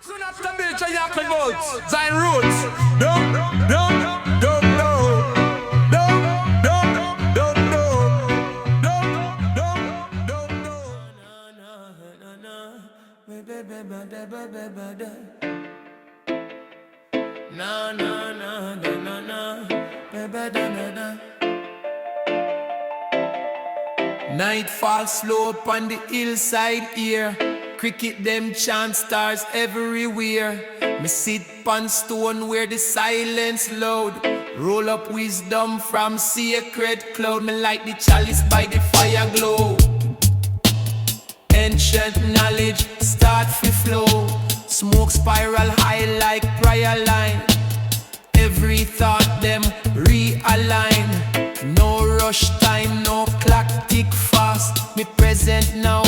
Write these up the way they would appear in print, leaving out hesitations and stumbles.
Soon after Bill Chayakan votes, Zion Roots. Don't know. Night falls slow upon the hillside here. Cricket them chant stars everywhere. Me sit pon stone where the silence loud. Roll up wisdom from sacred cloud. Me light the chalice by the fire glow. Ancient knowledge start to flow. Smoke spiral high like prayer line. Every thought them realign. No rush time, no clock tick fast. Me present now,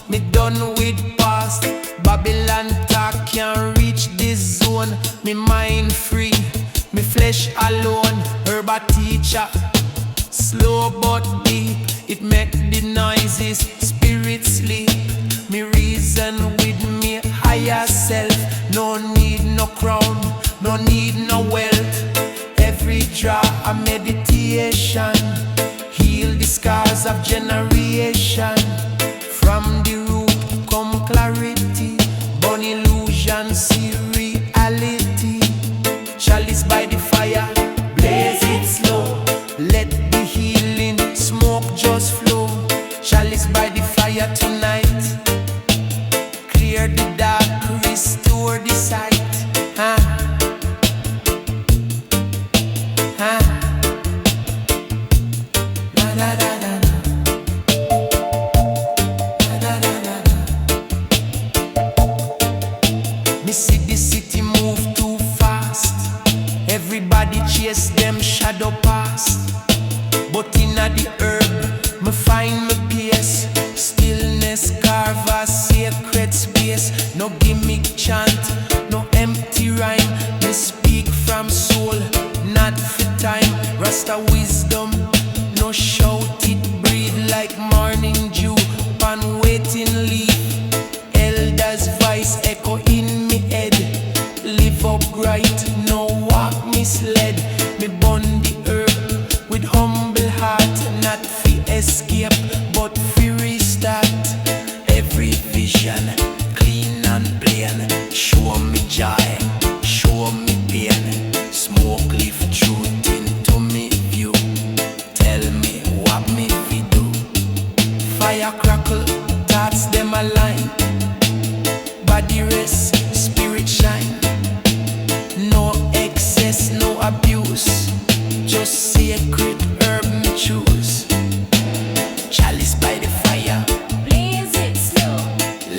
me done with past. Babylon talk can't reach this zone. Me mind free, me flesh alone. Herba teacher, slow but deep. It make the noises, spirit sleep. Me reason with me higher self. No need no crown, no need no wealth. Every draw a meditation. Heal the scars of generation. From the root come clarity. Burn illusion, see reality. Chalice by the fire, blaze it slow. Let the healing smoke just flow. Chalice by the fire tonight. Clear the dark, restore the sight. Me see the city move too fast. Everybody chase them shadow past. But inna the herb, me find me peace. Stillness carve a sacred space. No gimmick chant, no empty rhyme. Me speak from soul, not for time. Rasta wisdom, no shout it breathe like morning dew on waiting leaf. Elders voice echo in me head. Live upright, no walk misled. Me burn the herb with humble heart. Not fi escape, but fi restart. Every vision, clean and plain. Show me joy, show me pain. Smoke leaf truth into me view. Tell me what me fi do. Fire crackle, thoughts them align. Body rest, spirit shine. No excess, no abuse. Just sacred herb me choose. Chalice by the fire, Blaze it slow.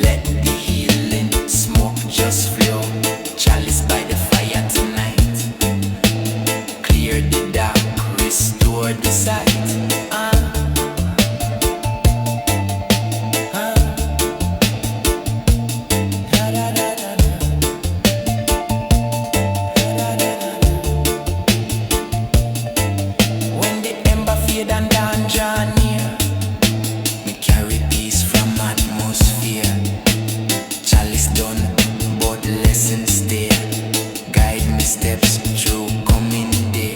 let the healing smoke just flow. Chalice by the fire tonight. Clear the dark, restore the sight. When the ember fade and dawn draw near, me carry peace from atmosphere. Chalice done, but lessons there. Guide me steps through coming day.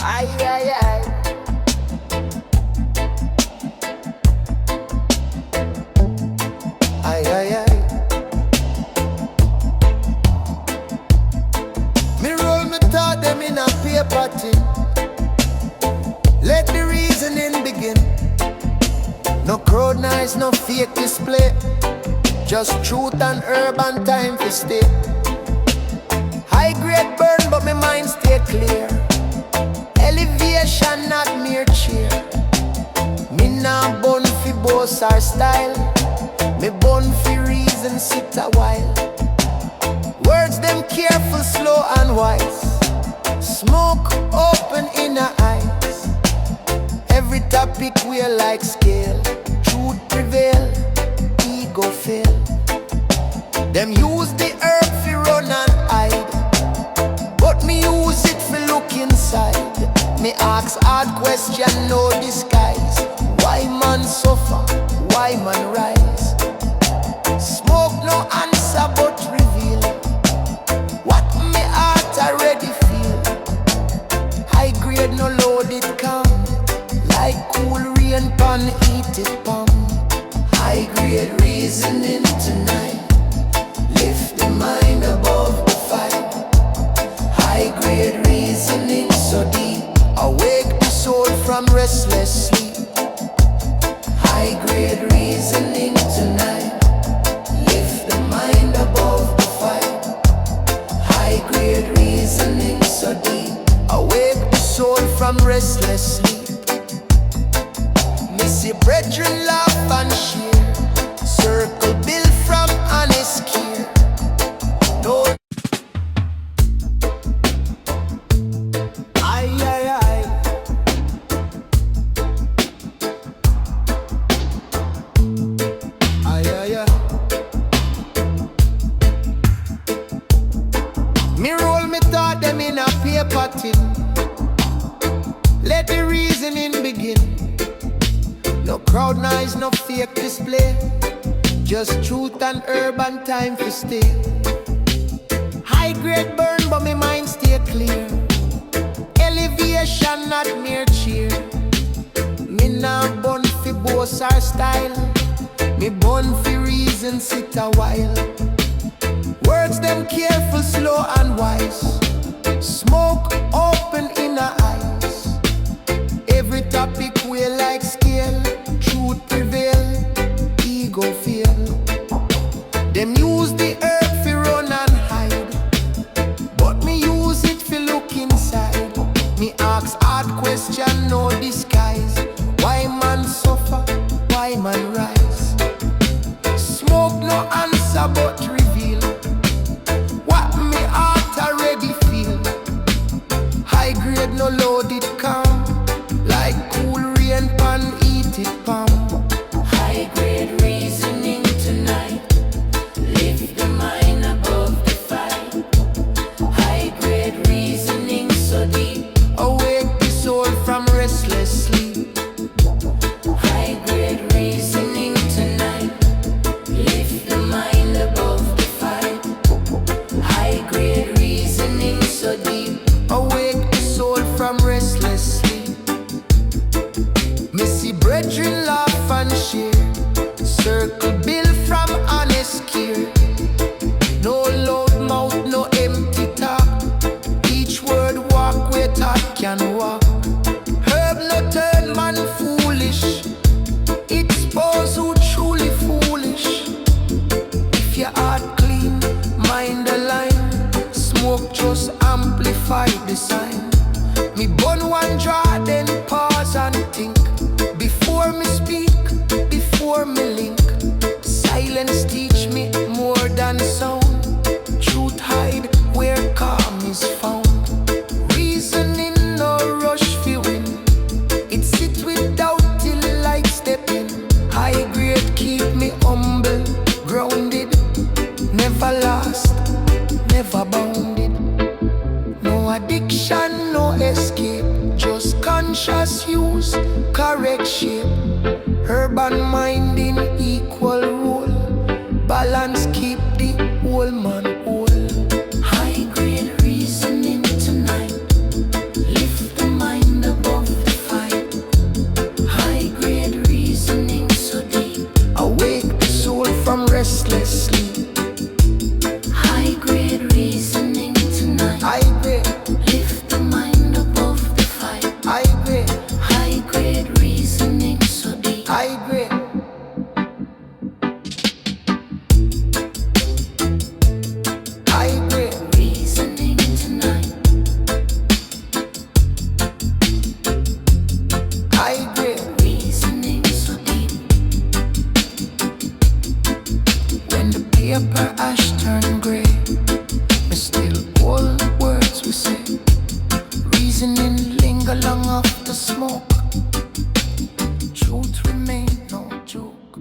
Ay, ay, ay. Ay, ay, ay. Me roll me thought them in a paper tin. Let the reasoning begin. No crowd noise, no fake display. Just truth and urban time to stay. High grade burn, but my mind stay clear. Elevation, not mere cheer. Me nah bun fi boss our style. Me bun fi reason sit a while. Words them careful, slow and wise. Smoke open in our eyes. Every topic we're like scale. Truth prevail, ego fail. Them use the herb for run and hide, but me use it for look inside. Me ask hard question, no disguise. Why man suffer? Why man rise? Smoke no answer but reveal what me heart already feel. High grade no loaded calm, like cool rain pan heated palm. High grade reasoning tonight, lift the mind above the fight. High grade reasoning so deep, awake the soul from restless sleep. High grade reasoning tonight, lift the mind above the fight. High grade reasoning so deep, awake the soul from restless sleep. Missy brethren laugh and share, circle built from honest care. No. Aye, aye, aye. Aye, aye, aye. Me roll me thought them in a paper tin. Let the reasoning begin. No crowd noise, no fake display, just truth and urban time for stay. High grade burn but me mind stay clear. Elevation not mere cheer. Me nah bun fi boss our style, me bun fi reason sit a while. Words them careful, slow and wise. Smoke open in our eyes. Every topic we like scale. Truth prevail, ego fail. Them use the herb for run and hide, but me use it for look inside. Me ask hard question, no disguise. Why man suffer? Why man rise? Smoke no answer but reveal what me heart already feel. High grade no loaded calm, like cool rain pan heated palm. High grade reasoning tonight, lift the mind above the fight. High grade reasoning so deep, Awake the soul from restless sleep. high grade reasoning tonight, lift the mind above the fight. High grade reasoning so deep, Awake the soul from restless sleep. Missy brethren laugh and share, circle built from honest care. No loud mouth, no empty talk, each word walk where thought can walk. Herb no turn man foolish, expose who truly foolish. If your heart clean, mind aligned, smoke just amplify the sign. Me bun one draw, then pause and think. Before me speak, before me link. Silence teach me more than sound. Truth hide where calm is found. Reasoning no rush fi win. It sit without till light step in. High grade keep me humble, grounded. Never lost, never bounded. No addiction, no escape, just conscious use, correct shape. Urban mind in equal role, balance keep the whole man whole. high grade reasoning tonight, lift the mind above the fight. High grade reasoning so deep, Awake the soul from restless sleep. high grade reasoning tonight, I grade, lift the mind above the fight. I grade, High grade reasoning so deep, I grade. smoke. Truth remain no joke.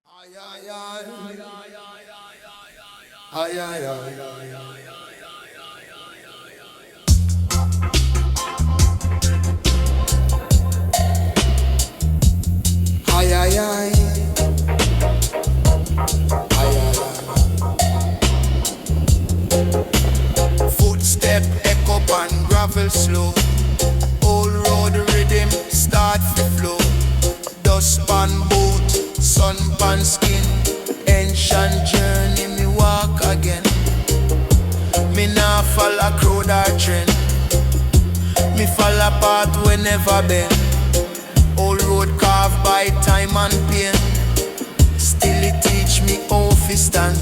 Ay, ay, ay. Ay, ay, ay. Ay, ay, ay. Footstep echo pan gravel slow. Old road rhythm start to flow. Dust pan boot, sun pan skin. Ancient journey me walk again. Me nah follow crowd or trend. Me follow path we never been. Old road carved by time and pain. Still it teach me how to stand.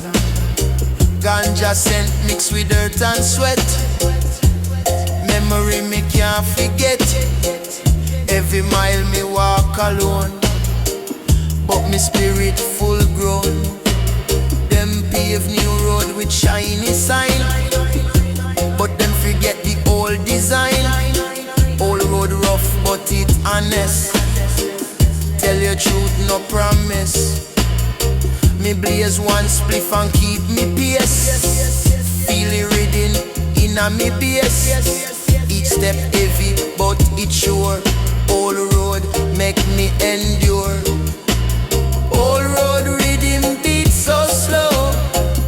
Ganja scent mixed with dirt and sweat. Memory me can't forget. Every mile me walk alone, but me spirit full grown. Them pave new road with shiny sign, but them forget the old design. Old road rough but it honest. Tell your truth no promise. Me blaze one spliff and keep me pace. Feel it reading inna me base. Each step heavy but it sure. Old road make me endure. Old road rhythm beat so slow,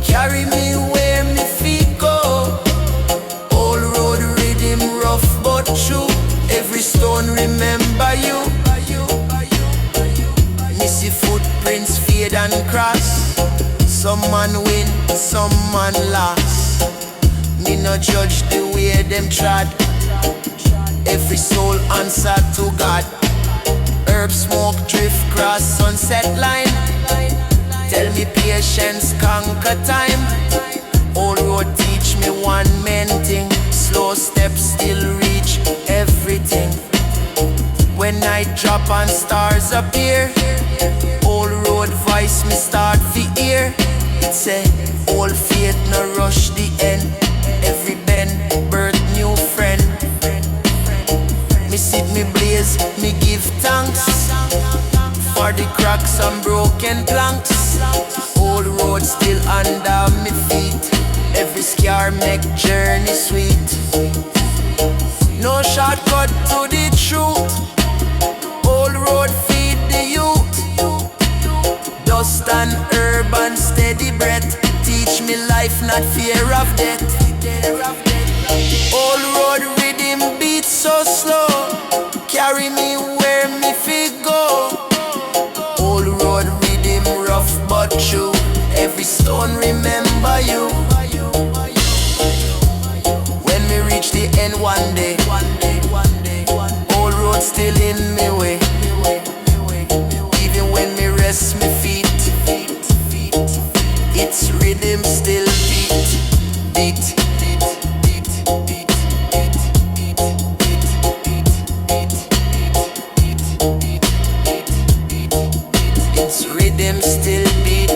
carry me where me feet go. Old road rhythm rough but true. Every stone remember you. Missy footprints fade and cross. Some man win, some man lost. Me no judge the way them trod. Every soul answer to God. Herb smoke drift cross sunset line. Tell me patience conquer time. Old road teach me one main thing. Slow steps still reach everything. When night drop and stars appear, old road voice me start to hear. It say, old faith no rush the end. Every bend birth new friend. Me sit me blaze, me give thanks for the cracks and broken planks. Old road still under me feet. Every scar make journey sweet. No shortcut to the truth. Old road feed the youth. Dust and herb and steady breath. Teach me life, not fear of death. Old road rhythm beat so slow, carry me where me feet go. Old road rhythm rough but true. Every stone remember you. When we reach the end one day, old road still in me way. Even when me rest me feet, its rhythm still beat. Its rhythm still beat.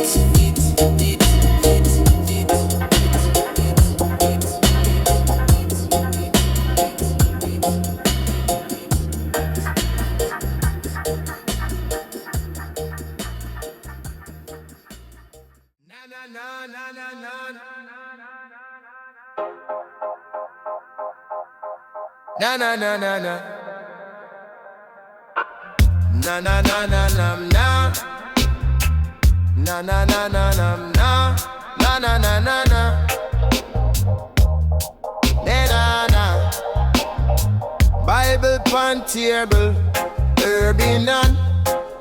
Na na na na na. Na na na na na na. Na na na na na na. Na na na na na. Na na. Bible pan table, urban and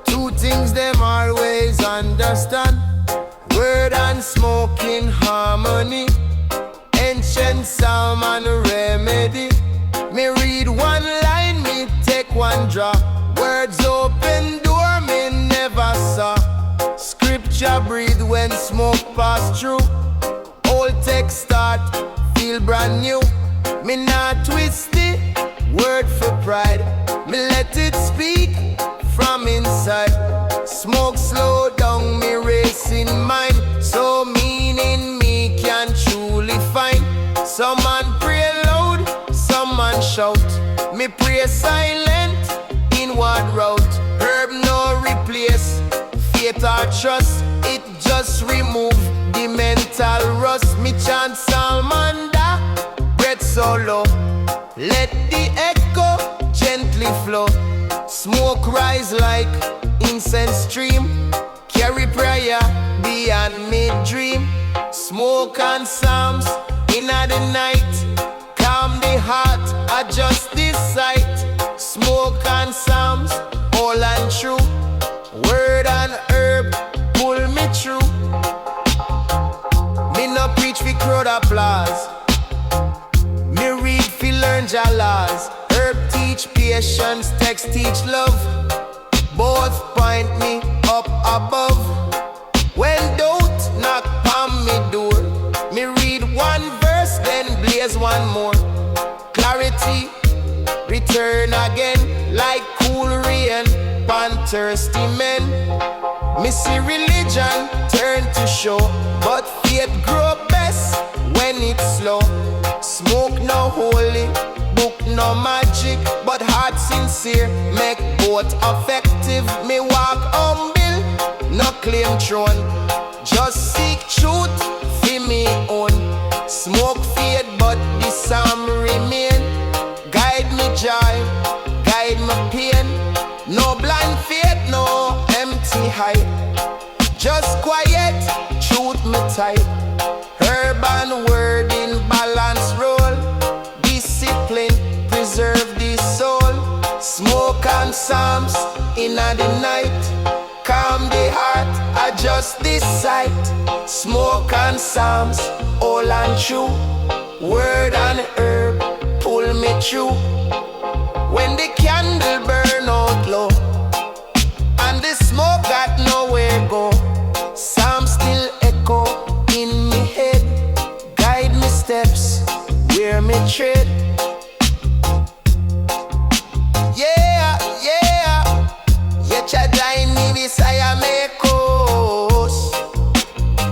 two things them always understand. Word and smoke in harmony. Ancient psalm and remedy. Me read one line, me take one drop. Words open door, me never saw. Scripture breathe when smoke pass through. Old text start, feel brand new. Me not twist it, word for pride. Me let it speak from inside. Smoke slow down, me racing mind. So meaning me can truly find. Some man pray loud, some man shout. Me pray silent, inward route. Herb no replace, faith or trust. It just remove the mental rust. Me chant salmanda, breath so low. Let the echo gently flow. Smoke rise like incense stream. Carry prayer beyond mid-dream. Smoke and psalms inna the night. Calm the heart, adjust the sight. Smoke and psalms, all and true. Word and herb, pull me through. Me no preach for crowd applause. Me read fi learn Jah laws. Herb teach patience, text teach love. Both point me up above. When doubt knock on me door, me read one verse, then blaze one more. Clarity, return again, like cool rain, pan thirsty men. Me see religion turn to show, but faith grow best when it's slow. Smoke no holy, book no magic, but heart sincere, make both effective. Me walk humble, no claim throne, just seek truth for me own. Smoke fade, but the psalm remain. Guide me joy, guide me pain. No blind faith, no empty hype. Just quiet, truth me type. Herb and word in balance roll. Discipline, preserve the soul. Smoke and psalms inna the night. Calm the heart, adjust the sight. Smoke and psalms, all and true. Word and herb, pull me through. When the candle burn out low, and the smoke got nowhere go, psalm still echo in me head. Guide me steps, where me tread. Yeah, yeah, yeah, Chadai ni Messiah me coast.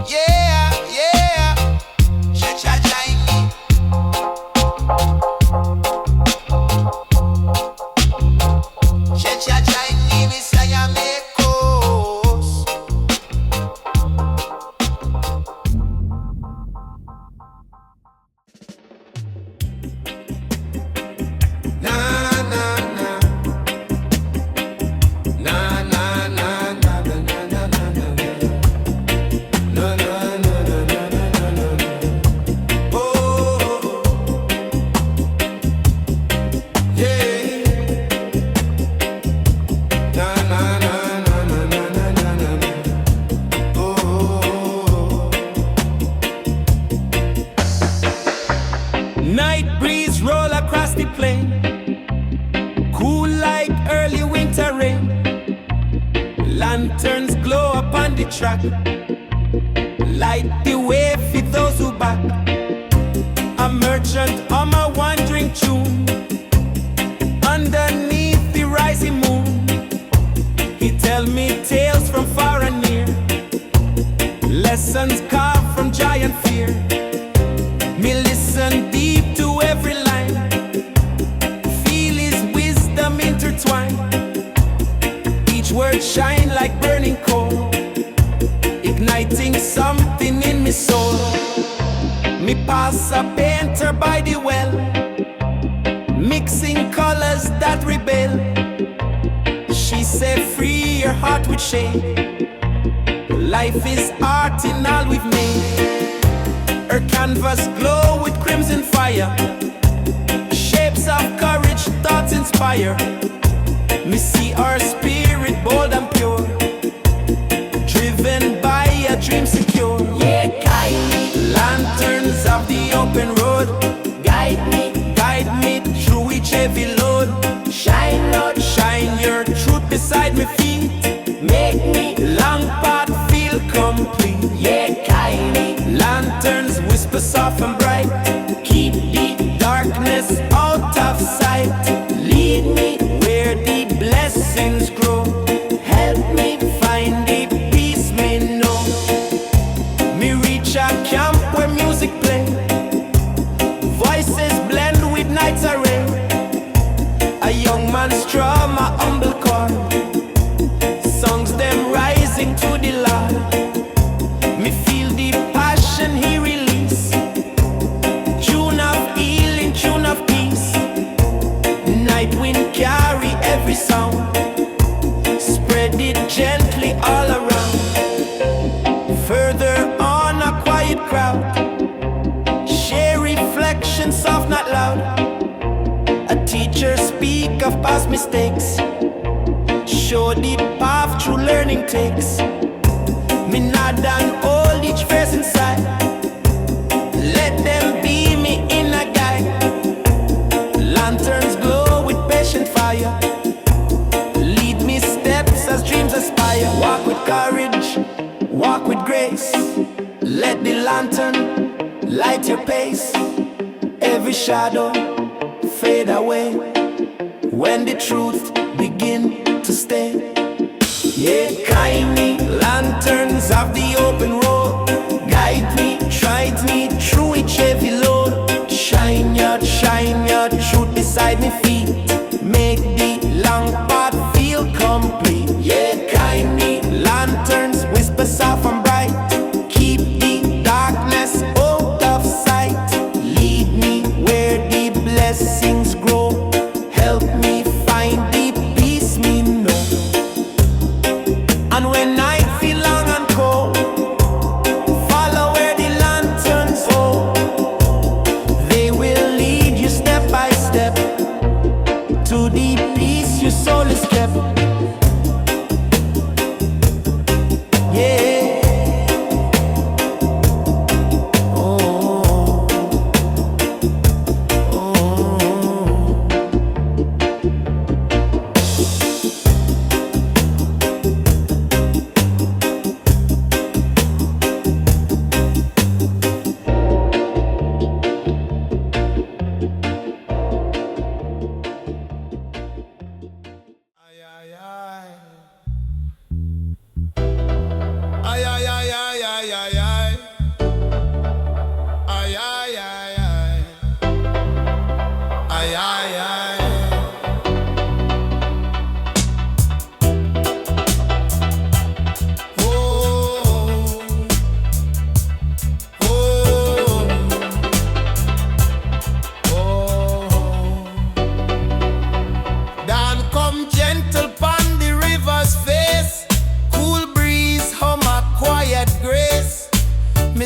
Yeah, yeah, Chadai ni. Chadai ni Messiah me coast. Na na na na na na na na na na na na na na. Oh yeah. Na na na na na na na na na. Oh. Night breeze roll across the plain, cool like early winter rain. Lanterns glow upon the track, light the way for those who back. A merchant on my wandering tune, underneath the rising moon. He tell me tales from far and near, lessons carved from giant fear. Me listen deep to every line, feel his wisdom intertwined. Each word shine like burning coal, igniting something in me soul. Me pass a painter by the well, mixing colors that rebel. She said free your heart with shade, life is art in all we've made. Her canvas glow with crimson fire, shapes of courage, thoughts inspire. Me see our spirit bold and pure, driven by a dream secure. Yeah, guide me, Lanterns of the open road, guide me through each heavy load. shine, Lord, Shine your truth beside my feet, make me, long path feel complete. yeah, guide me, Lanterns whisper soft and bright, keep the darkness out of sight. lead me, Where the blessings grow, help me, find the peace me know. Me reach a camp where music play, voices blend with night's array. A young man's drum, a humble chord. Songs them rising to the Lord. Me feel the passion he release. Tune of healing, tune of peace. Night wind carry every sound. Spread it gently all around. Further on a quiet crowd. Share reflections soft not loud. A teacher speak of past mistakes. Show the path through learning takes. Me nod and hold each verse inside. Let them be me in a guide. Lanterns glow with patient fire. Lead me steps as dreams aspire. Walk with courage, walk with grace. Let the lantern light your pace. Every shadow fade away when the truth begin to stay. Yeah, guide me, lanterns of the open road. Guide me, guide me through each heavy load. Shine your truth beside me feet. Make the long path feel complete. Yeah, guide me, lanterns whisper soft and bright. Keep the darkness out of sight. Lead me where the blessings grow. Help me find the peace me know. And when night feel long and cold, follow where the lanterns go. They will lead you step by step to the peace your soul is kept. Yeah.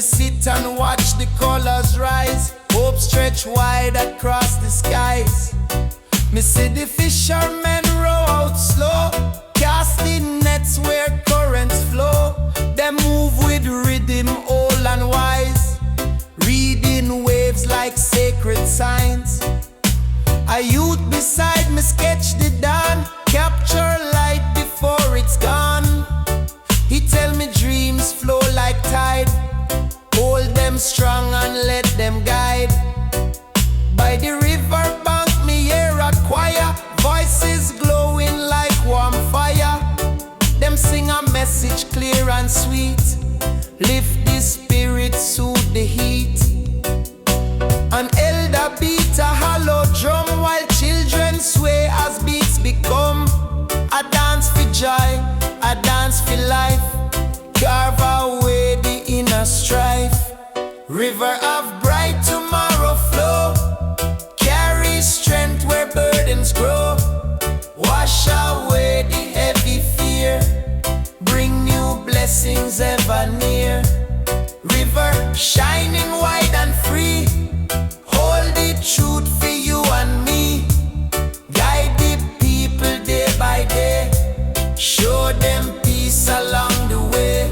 Sit and watch the colors rise. Hope stretch wide across the skies. Me see the fishermen row out slow, casting nets where currents flow. Them move with rhythm, old and wise, reading waves like sacred signs. A youth beside me sketch the dawn, capture light before it's gone. He tell me dreams flow like tide. Hold them strong and let them guide. By the river bank me hear a choir, voices glowing like warm fire. Them sing a message clear and sweet. Lift the spirit, soothe the heat. An elder beat a hollow drum while children sway as beats become a dance for joy, a dance for life. Carve away the inner strife. River of bright tomorrow flow, carry strength where burdens grow. Wash away the heavy fear, bring new blessings ever near. River shining wide and free, hold the truth for you and me. Guide the people day by day, show them peace along the way.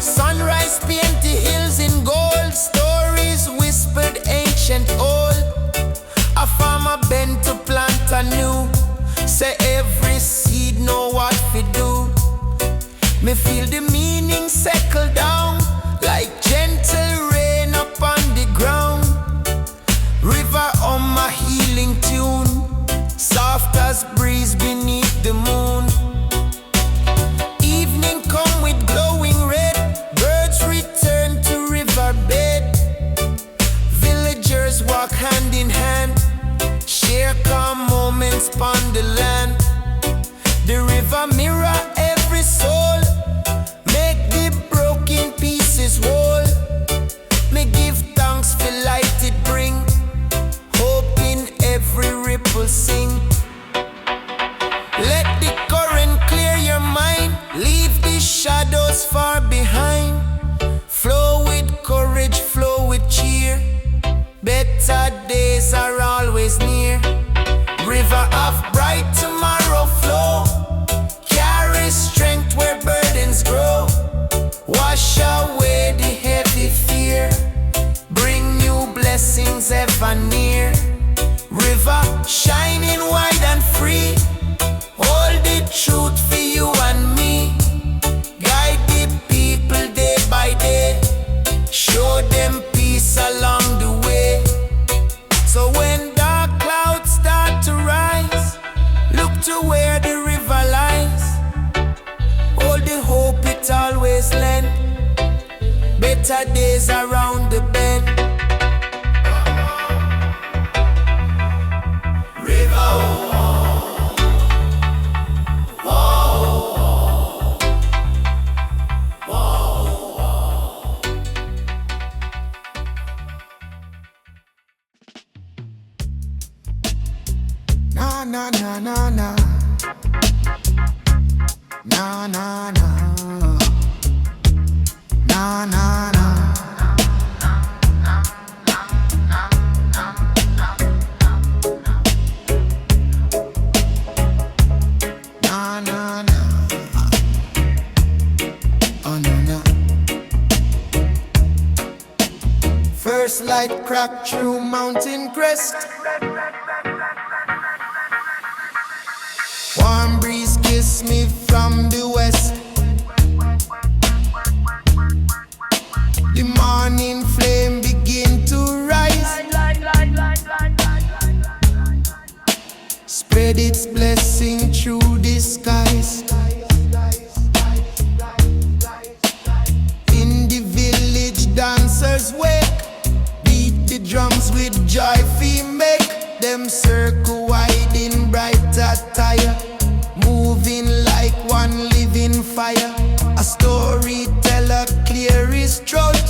Sunrise paint the hills in gold, stories whispered ancient old. A farmer bent to plant anew, say every seed know what to do. Me feel the meaning settle down like gentle rain upon the ground. River on my healing tune, soft as breeze beneath the moon. Evening come with glowing red, birds return to riverbed. Villagers walk hand in hand, share calm rains pon the land. The river mirror every soul, make the broken pieces whole. Me give thanks for light it bring, hope in every ripple sing. Let the current clear your mind, leave the shadows far behind. Flow with courage, flow with cheer, better days are always near. River of bright tomorrow flow, carry strength where burdens grow. Wash away the heavy fear, bring new blessings ever near. River shining wide and free, hold the truth for you and me. Guide the people day by day, show them peace along the way. So when dark clouds start to rise, look to where the river lies. Hold the hope it always lend, better days around the bend. Na na na na na, na na na, na na na. Na na na, oh no no. First light crack through mountain crest. Warm breeze kiss me from the west. The morning flame begin to rise, spread its blessing through the skies. In the village dancers wake, beat the drums with joy fi make them circle wide in bright attire, moving like one living fire. A storyteller clear his throat,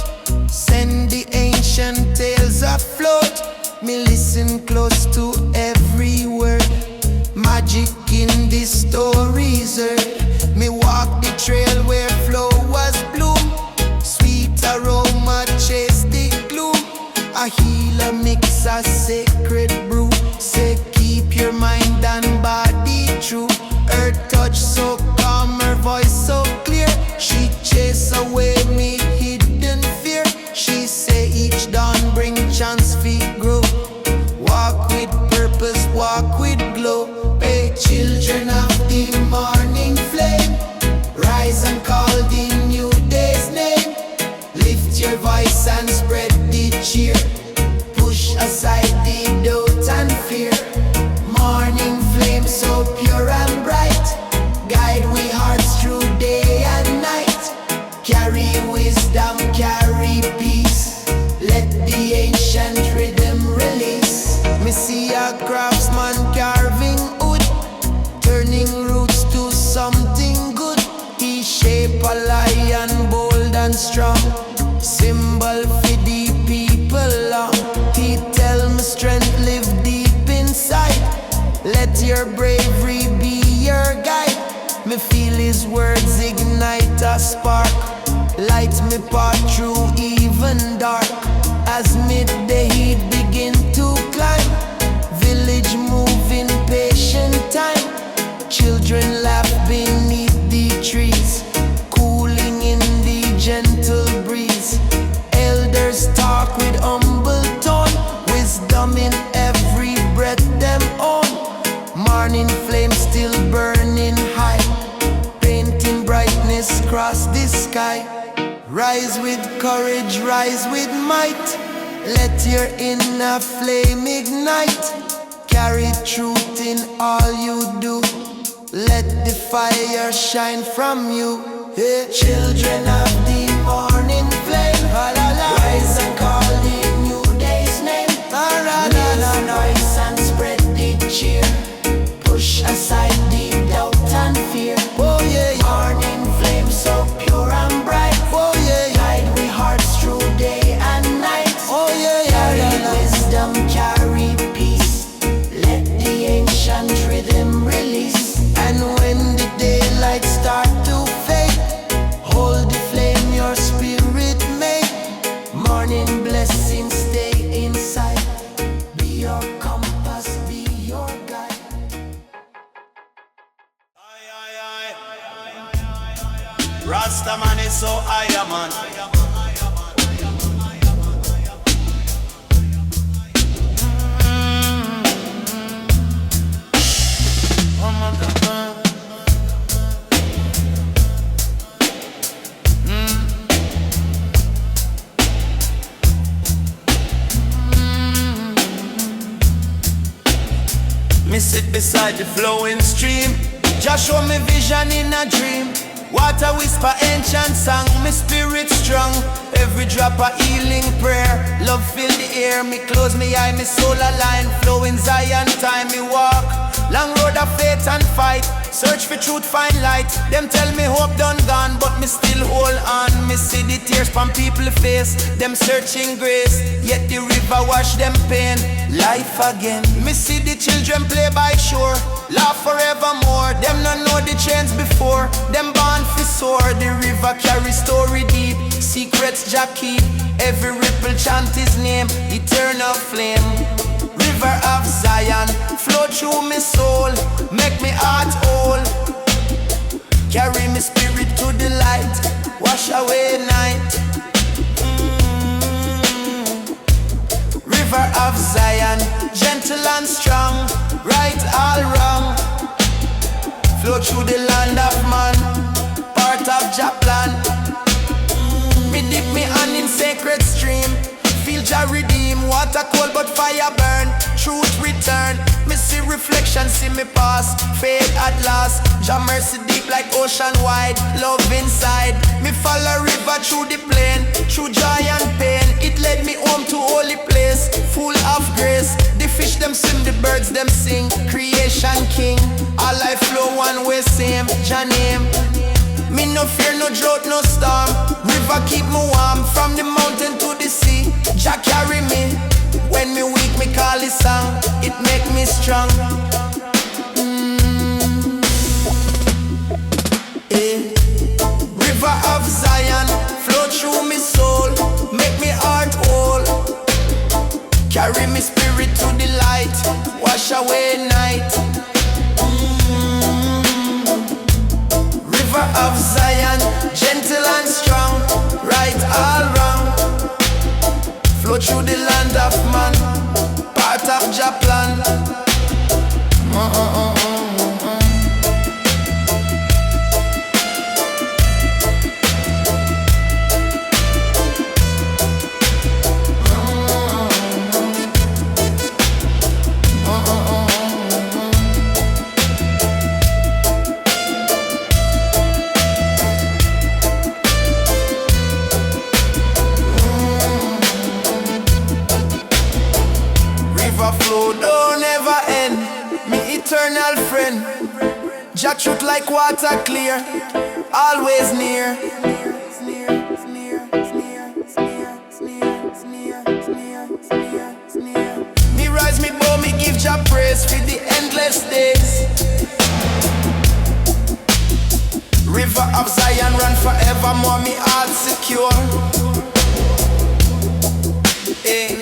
send the ancient tales afloat. Me listen close to every word, magic in the stories heard. Me walk the trail where flowers bloom, sweet aroma chase the gloom. A healer mix a sacred brew, say keep your mind and body true. Her touch so calm, her voice so clear, she chase away me hidden fear. She say each dawn bring chance feet grow, walk with purpose, walk with glow. Hey, children of the morning flame, rise and call the new day's name. Lift your voice and spread the cheer, push aside the doubt and fear. Morning flame so pure and bright, guide we hearts through day and night. Carry wisdom, carry peace, let the ancient rhythm release. Me see a craftsman carving wood, turning roots to something good. He shape a lion bold and strong, symbol for the people long. He tell me strength live deep inside, let your bravery be your guide. Me feel his words ignite a spark, light me path through even dark. As midday heat begin to climb, village moving patient time. Children laugh beneath the trees, cooling in the gentle breeze. Elders talk with humble tone, wisdom in every breath them own. Morning flame still burning high, painting brightness across the sky. Rise with courage, rise with might, let your inner flame ignite. Carry truth in all you do, let the fire shine from you. Hey, children of the morning flame, rise and call the new day's name. Lift your voice and spread the cheer, so higher, man. Me sit beside the flowing stream. Just show me vision in a dream. Water whisper ancient song, me spirit strong. Every drop a healing prayer. Love fill the air, me close me eye, me soul align. Flowing Zion time me walk. Long road of faith and fight. Search for truth, find light. Them tell me hope done gone, but me still hold on. Me see the tears from people face. Them searching grace, yet the river wash them pain. Life again. Me see the children play by shore. Laugh forevermore. Them not know the chains before. Them born for soar. The river carry story deep. Secrets Jah keep. Every ripple chant his name. Eternal flame. River of Zion, flow through me soul, make me heart whole. Carry me spirit to the light, wash away night. River of Zion, gentle and strong, right all wrong. Flow through the land of man, part of Jah plan. Me dip me hand in sacred stream. Feel Jah redeem, water cold but fire burn. Truth return, me see reflection, see me pass. Fade at last, Jah mercy deep like ocean wide. Love inside, me follow river through the plain. Through joy and pain, it led me home to holy place. Full of grace, the fish them swim, the birds them sing. Creation king, all life flow one way same. Jah name, me no fear no drought, no storm. River keep me warm, from the mountain to the sea. Jah carry me, when me weak me call his song. It make me strong. River of Zion, flow through me soul, make me heart whole. Carry me spirit to the light, wash away night. River of Zion, gentle and strong, right all wrong. Flow through the land of man, part of Jah plan. Flow don't ever end, me eternal friend. Jah truth like water clear, always near. Me rise, me bow, me give Jah praise for the endless days. River of Zion run forevermore, me heart secure. Hey.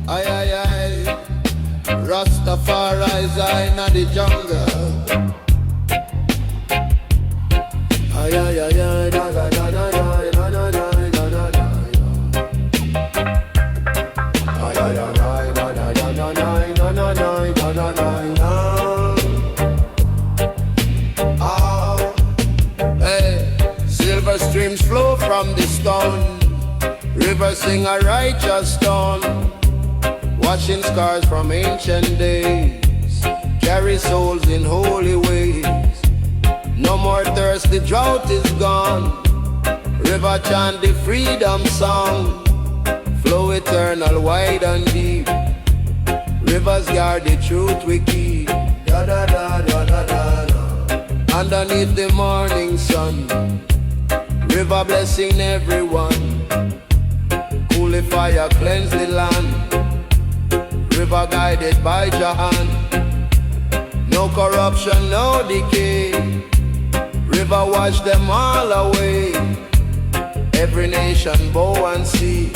Aye, aye, aye. Rastafari's in the jungle. Aye, aye, aye, aye, da, da, da, da, da, da, da, da, da, da, da. Aye, aye, aye, aye, da, da, da, da, da, da, da, da, da, da, da. Ah, hey, silver streams flow from the stone. Rivers sing a righteous tone. Washing scars from ancient days, carry souls in holy ways. No more thirst, the drought is gone. River chant the freedom song. Flow eternal, wide and deep. Rivers guard the truth we keep. Da da da da da da da. Underneath the morning sun, River blessing everyone. Holy fire cleanse the land. River guided by Chant. No corruption, no decay. River wash them all away. Every nation bow and see.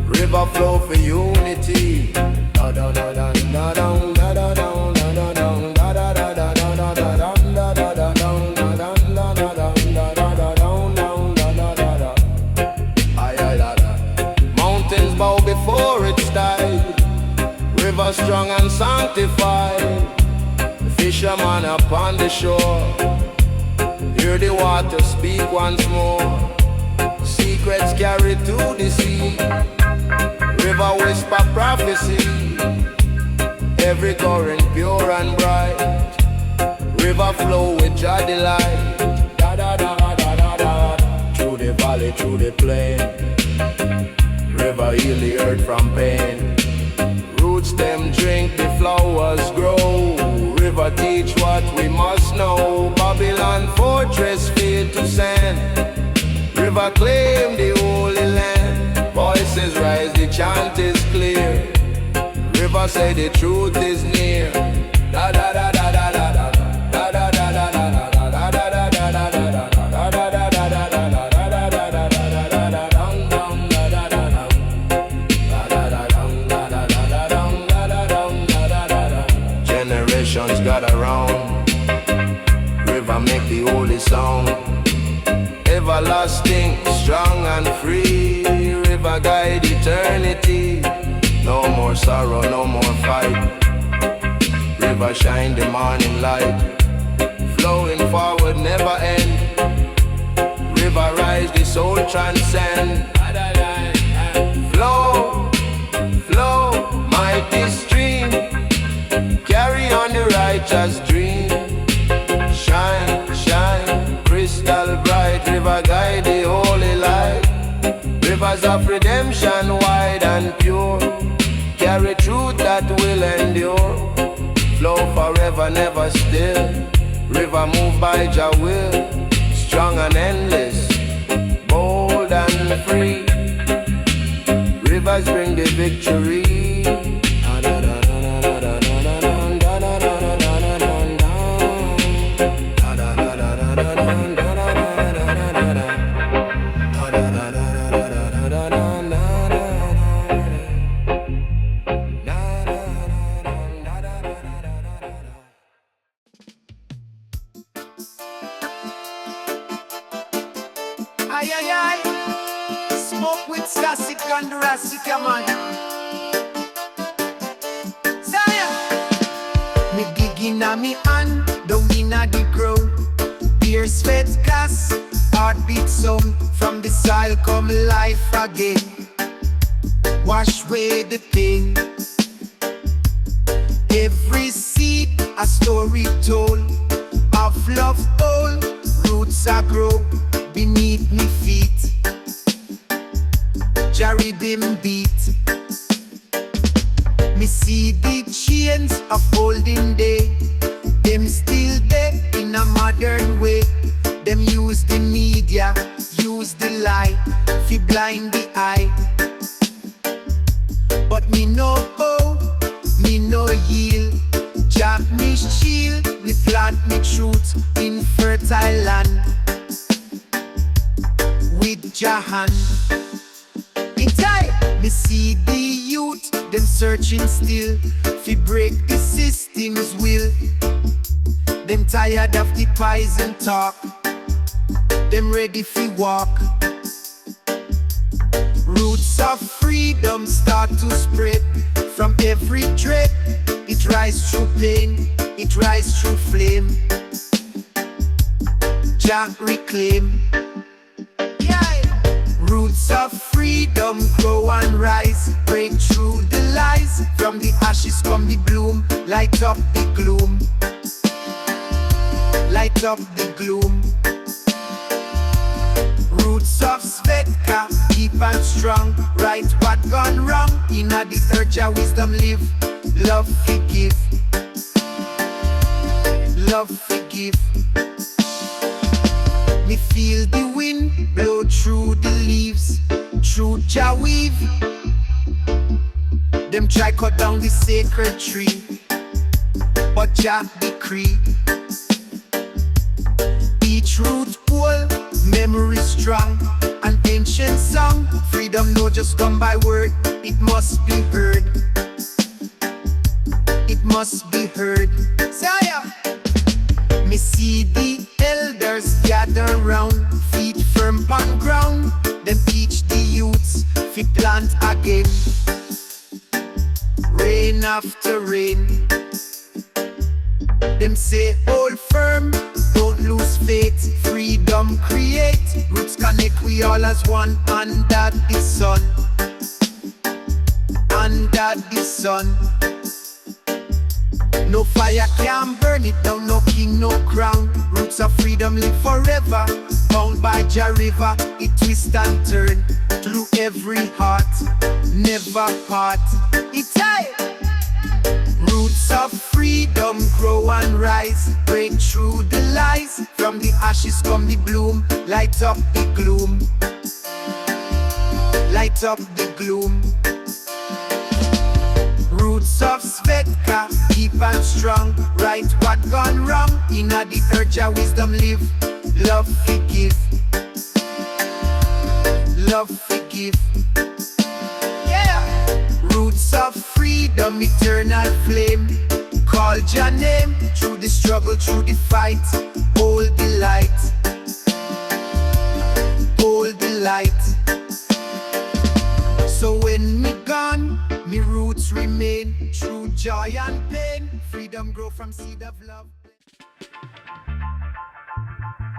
River flow for unity. Da da da da da da da da da. Bow before its tide. River strong and sanctified. Fisherman upon the shore. Hear the water speak once more. Secrets carried to the sea. River whisper prophecy. Every current pure and bright. River flow with joy delight. Da da da da da da. Through the valley, through the plain. River heal the earth from pain. Roots them drink, the flowers grow. River teach what we must know. Babylon fortress filled to sand. River claim the holy land. Voices rise, the chant is clear. River say the truth is near. Da da da da da da da. Da da da da da da. Gather round. River make the holy sound. Everlasting, strong and free. River guide eternity. No more sorrow, no more fight. River shine the morning light. Flowing forward, never end. River rise, the soul transcend. Flow, flow, mighty stream. Carry on the righteous dream. Shine, shine, crystal bright. River guide the holy light. Rivers of redemption wide and pure. Carry truth that will endure. Flow forever, never still. River move by Jah will. Strong and endless, bold and free. Rivers bring the victory. Ay, ay, ay. Smoke with classic and RASTA man. Zion. Me gig inna me hand, down inna the ground. Beer sweat gas, heartbeat sound. From the soil come life again. Wash away the pain. Every seed a story told. Of love all, roots are grow beneath me feet. Jah Riddim beat. Me see the chains of olden day. Them still there in a modern way. Them use the media, use the lie, fi blind the eye. But me no bow, me no yield. Jah me shield, me plant me truth in fertile land. With Jah hand, in time, me see the youth, them searching still, fi break the system's will. Them tired of the poison talk, them ready fi walk. Roots of freedom start to spread. From every dread, it rise through pain, it rise through flame. Jah reclaim. Roots of freedom grow and rise. Break through the lies. From the ashes come the bloom. Light up the gloom. Light up the gloom. Roots of Svetka keep and strong. Right what gone wrong. Inna the earth Jah wisdom live. Love forgive. Love forgive. Me feel the wind blow through the leaves, through Jah weave. Them try cut down the sacred tree, but Jah decree. Each root whole, memory strong, an ancient song. Freedom no just come by word, it must be heard. It must be heard. Saya. Me see the elders gather round, feet firm on ground. Them teach the youths fi plant again, rain after rain. Them say hold firm, don't lose faith. Freedom create, roots connect, we all as one under the sun. Under the sun. No fire can burn it down, no king, no crown. Roots of freedom live forever, bound by Jah river. It twist and turn through every heart, never part. It's high. Roots of freedom grow and rise, break through the lies. From the ashes come the bloom, light up the gloom. Light up the gloom. Roots of Svetka, keep and strong. Right what gone wrong, inna the earth Jah wisdom live. Love forgive. Love forgive. Yeah. Roots of freedom, eternal flame. Call Jah name, through the struggle, through the fight. Hold the light. Hold the light. So when me gone, me roots remain. Through joy and pain, freedom grow from seed of love.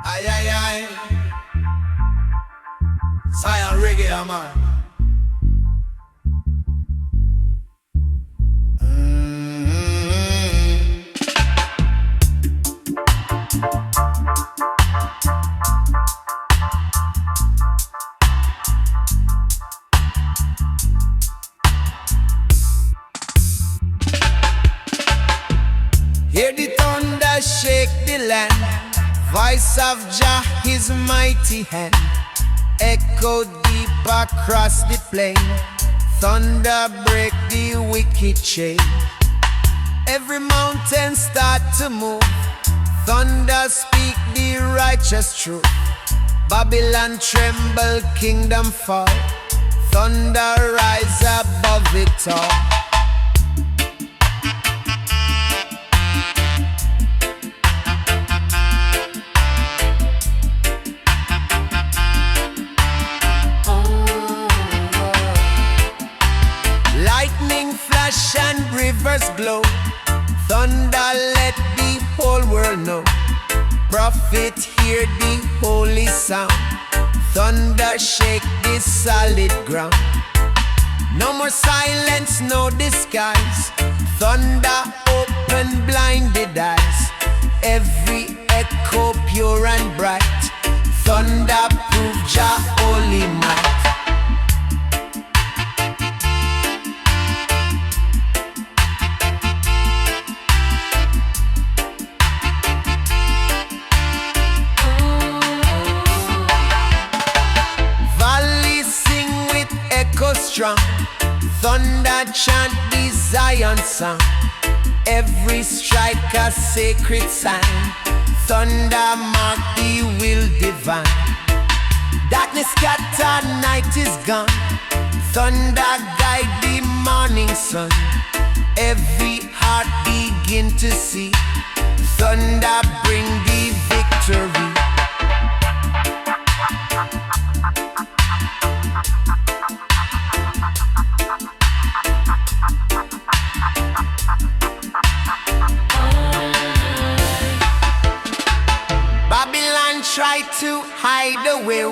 Aye, aye, aye. Zion reggae, man. Hear the thunder shake the land, voice of Jah, his mighty hand, echo deep across the plain. Thunder break the wicked chain. Every mountain start to move. Thunder speak the righteous truth. Babylon tremble, kingdom fall. Thunder rise above it all. And rivers glow. Thunder let the whole world know. Prophet hear the holy sound. Thunder shake the solid ground. No more silence, no disguise. Thunder open blinded eyes. Every echo pure and bright. Thunder prove Jah holy might. Strong. Thunder chant the Zion song. Every strike a sacred sign. Thunder mark the will divine. Darkness scatter, night is gone. Thunder guide the morning sun. Every heart begin to see. Thunder bring the victory. Try to hide away.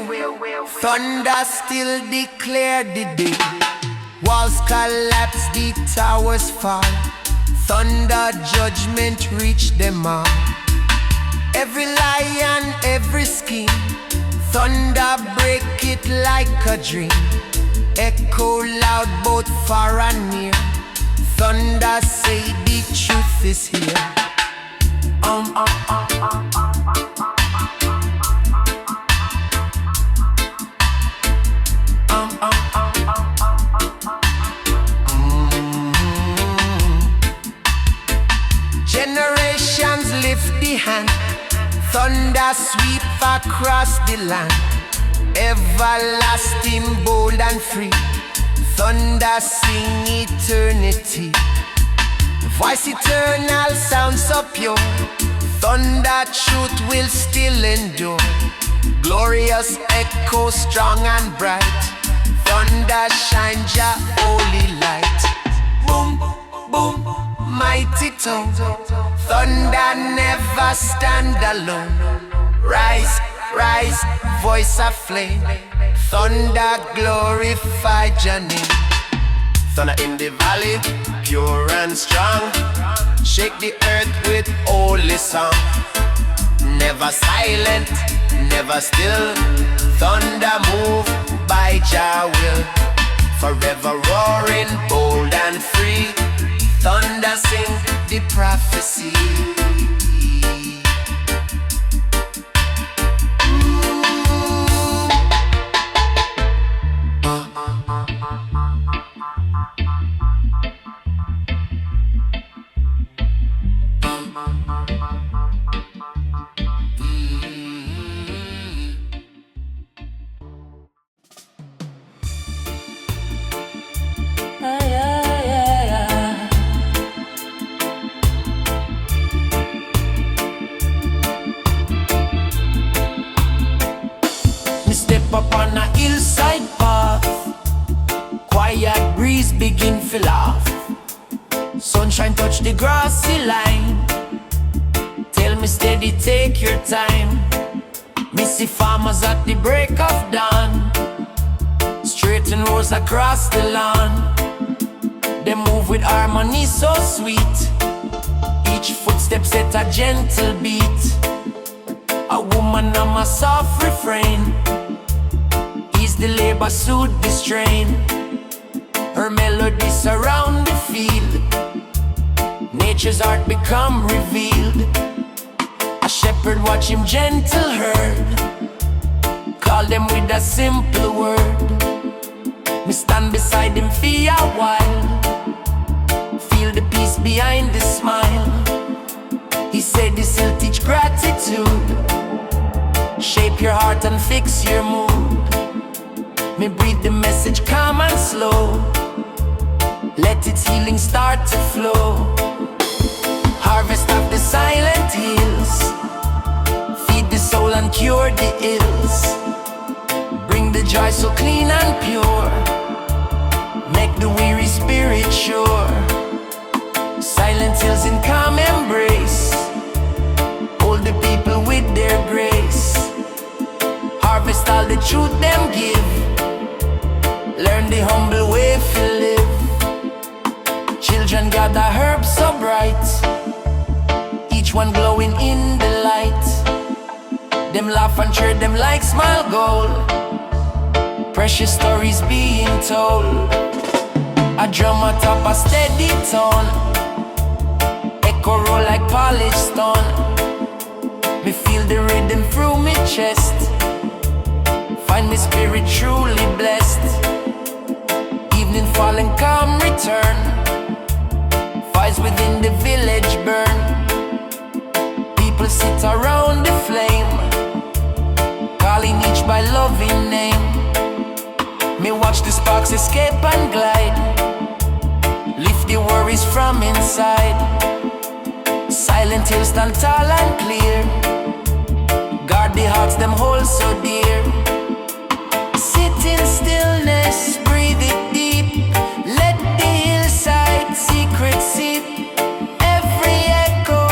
Thunder still declare the day. Walls collapse, the towers fall. Thunder judgment reach them all. Every lie and every scheme. Thunder break it like a dream. Echo loud both far and near. Thunder say the truth is here. steady hand. Thunder sweep across the land. Everlasting, bold and free. Thunder sing eternity. Voice eternal, sound so pure. Thunder truth will still endure. Glorious echo, strong and bright. Thunder shine your holy light. Boom, boom, mighty tone. Thunder never stand alone. Rise, rise, voice of flame. Thunder glorify your name. Thunder in the valley, pure and strong. Shake the earth with holy song. Never silent, never still. Thunder move by Jah will. Forever roaring, bold and free. Thunder sing the prophecy. Up on a hillside path, quiet breeze begin to laugh. Sunshine touch the grassy line. Tell me steady, take your time. Me see farmers at the break of dawn, straighten rows across the lawn. They move with harmony so sweet. Each footstep set a gentle beat. A woman on my soft refrain. Ease the labor, soothe the strain. Her melody surround the field. Nature's art become revealed. A shepherd watch him gentle herd. Call them with a simple word. Me stand beside him for a while. Feel the peace behind the smile. He said this will teach gratitude. Shape your heart and fix your mood. Me breathe the message calm and slow. Let its healing start to flow. Harvest of the silent hills. Feed the soul and cure the ills. Bring the joy so clean and pure. Make the weary spirit sure. Silent hills in calm embrace. Hold the people with their grace. Harvest all the truth them give. Learn the humble way to live. Children gather herbs so bright, each one glowing in the light. Them laugh and cheer them like smile gold. Precious stories being told. A drum atop a steady tone. Echo roll like polished stone. Me feel the rhythm through me chest. Find me spirit truly blessed. Evening fall and calm return. Fires within the village burn. People sit around the flame, calling each by loving name. Me watch the sparks escape and glide. Lift the worries from inside. Silent hills stand tall and clear. Guard the hearts them hold so dear. Sit in stillness, breathe it deep. Let the hillside secret sip. Every echo,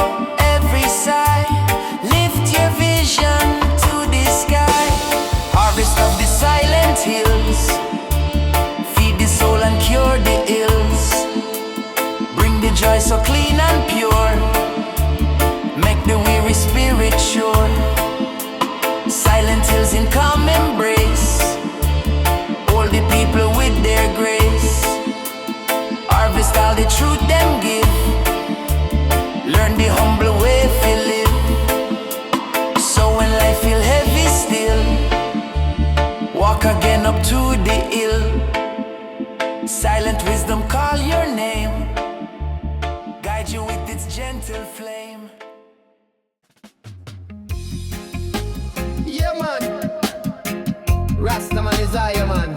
every sigh. Lift your vision to the sky. Harvest of the silent hills. Feed the soul and cure the ills. Bring the joy so clean and pure. Make the weary spirit sure. Silent hills in calm embrace. Hold the people with their grace. Harvest all the truth them give. Learn the humble way to live. So when life feel heavy still, walk again up to the hill. Silent wisdom call your name. Guide you with its gentle flame. Zion, man.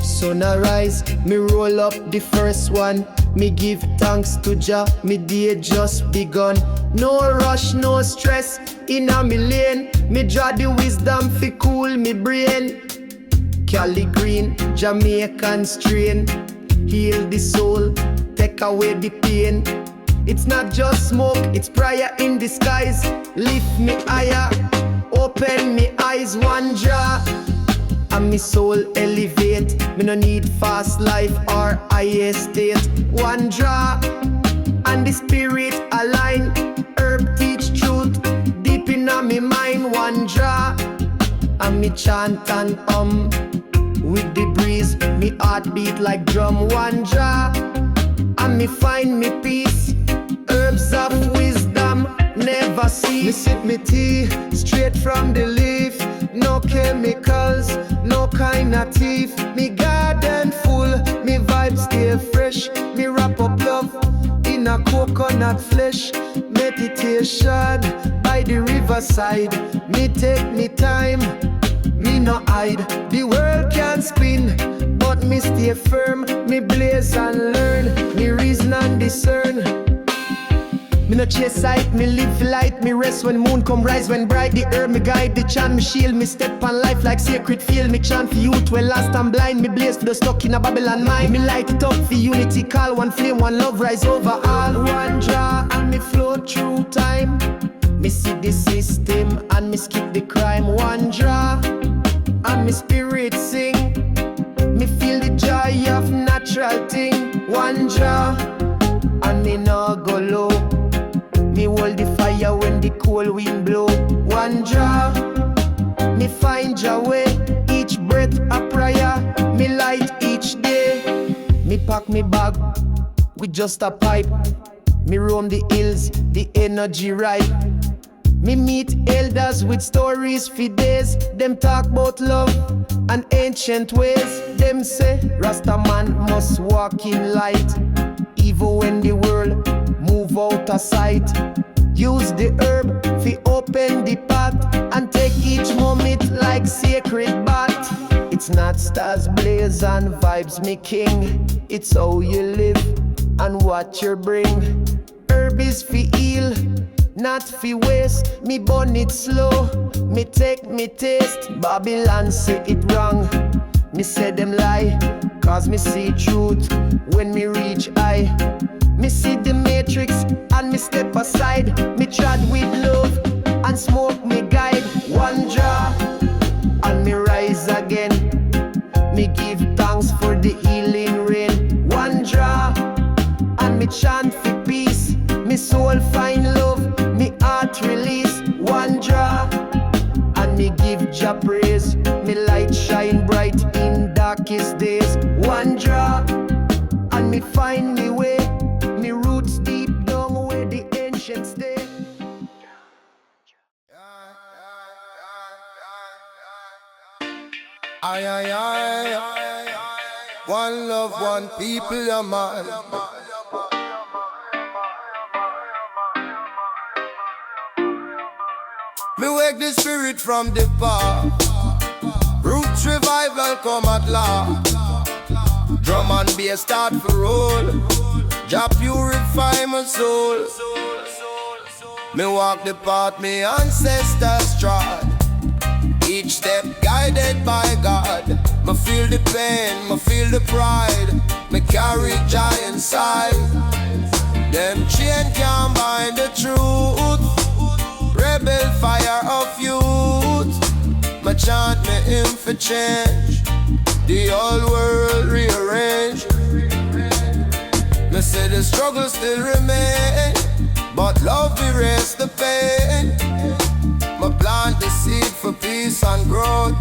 Sun arise, me roll up the first one. Me give thanks to Jah, me day just begun. No rush, no stress, inna me lane. Me draw the wisdom fi cool me brain. Cali green, Jamaican strain. Heal the soul, take away the pain. It's not just smoke, it's prayer in disguise. Lift me higher, open me eyes, one draw. And me soul elevate. Me no need fast life or high estate. One draw, and the spirit align. Herb teach truth, deep inna me mind. One draw, and me chant and with the breeze, me heart beat like drum. One draw, and me find me peace. Herbs of wisdom, never see. Me sip me tea, straight from the leaf. No chemicals, no kind of thief. Me garden full, me vibes stay fresh. Me wrap up love in a coconut flesh. Meditation by the riverside. Me take me time, me no hide. The world can spin, but me stay firm. Me blaze and learn, me reason and discern. Me no chase sight, me live for light. Me rest when moon come rise, when bright the herb me guide. The chant me shield, me step on life like sacred field. Me chant for youth when last I'm blind. Me blaze for the stuck in a Babylon mind. Me light it up for unity, call one flame, one love rise over all. One draw and me float through time. Me see the system and me skip the crime. One draw and me spirit sing. Me feel the joy of natural thing. One draw and me no go low. Me hold the fire when the cold wind blow. One draw, me find your way. Each breath a prayer, me light each day. Me pack me bag with just a pipe. Me roam the hills, the energy right. Me meet elders with stories for days. Them talk about love and ancient ways. Them say Rasta man must walk in light, even when the world move out of sight. Use the herb fi open the path and take each moment like sacred bath. It's not stars blaze and vibes me king. It's how you live and what you bring. Herb is fi heal, not fi waste. Me burn it slow, me take me taste. Babylon say it wrong, me say them lie, cause me see truth when me reach high. Me see the matrix and me step aside. Me trod with love and smoke me guide. One draw and me rise again. Me give thanks for the healing rain. One draw and me chant for peace. Me soul find love, me heart release. One draw and me give Jah praise. Me light shine bright in darkest days. One draw and me find me way. Me roots deep down where the ancients stay. Aye, aye, aye. One love, one people, yeah, man. Me wake the spirit from the past. Roots revival come at last. Drum and bass start for roll. Jah purify my soul. Me walk the path me ancestors trod. Each step guided by God. Me feel the pain, me feel the pride. Me carry Jah inside. Them chain can't bind the truth. Rebel fire of youth. Me chant me him for change. The whole world rearrange. Me say the struggle still remain, but love erase the pain. Me plant the seed for peace and growth.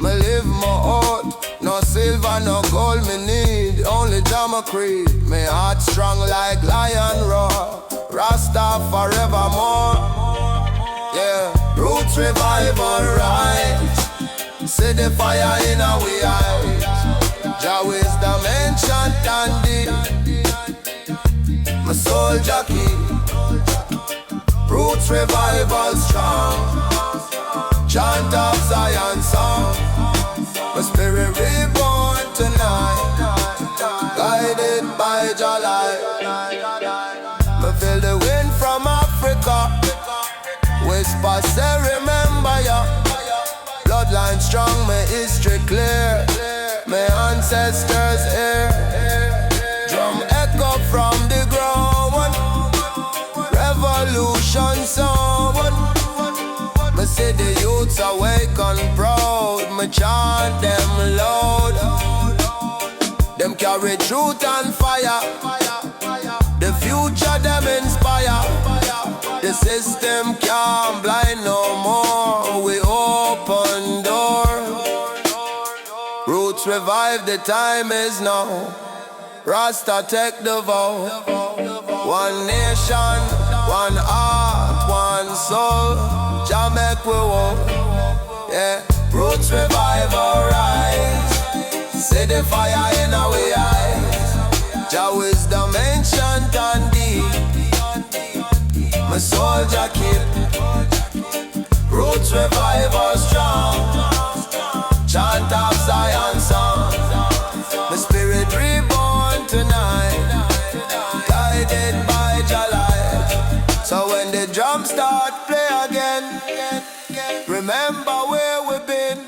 Me live my heart. No silver, no gold me need. Only Jah my creed. Me heart strong like lion roar. Rasta forevermore. Yeah, roots revival rise. See the fire in our eyes. Jah wisdom and chant and deed. My soul jockey, Roots revival strong. Chant of Zion song. My spirit reborn tonight, guided by Jah light. Me feel the wind from Africa. Whisper say remember ya. Bloodline strong, my history clear. My ancestors here. Drum echo from the ground. Revolution sound. Me see the youths awake and proud. Me chant them loud. Them carry truth and fire. The future them inspire. The system can't blind no more. We open door. Roots revive, the time is now. Rasta take the vow. One nation, one heart, one soul. Jah make we walk. Yeah. Roots revive, arise. See the fire in our eyes. Jah wisdom ancient and deep. My soldier keep. Roots revive us strong. Chant of Zion song. My spirit reborn tonight, guided by Jah light. So when the drums start play again, remember where we've been.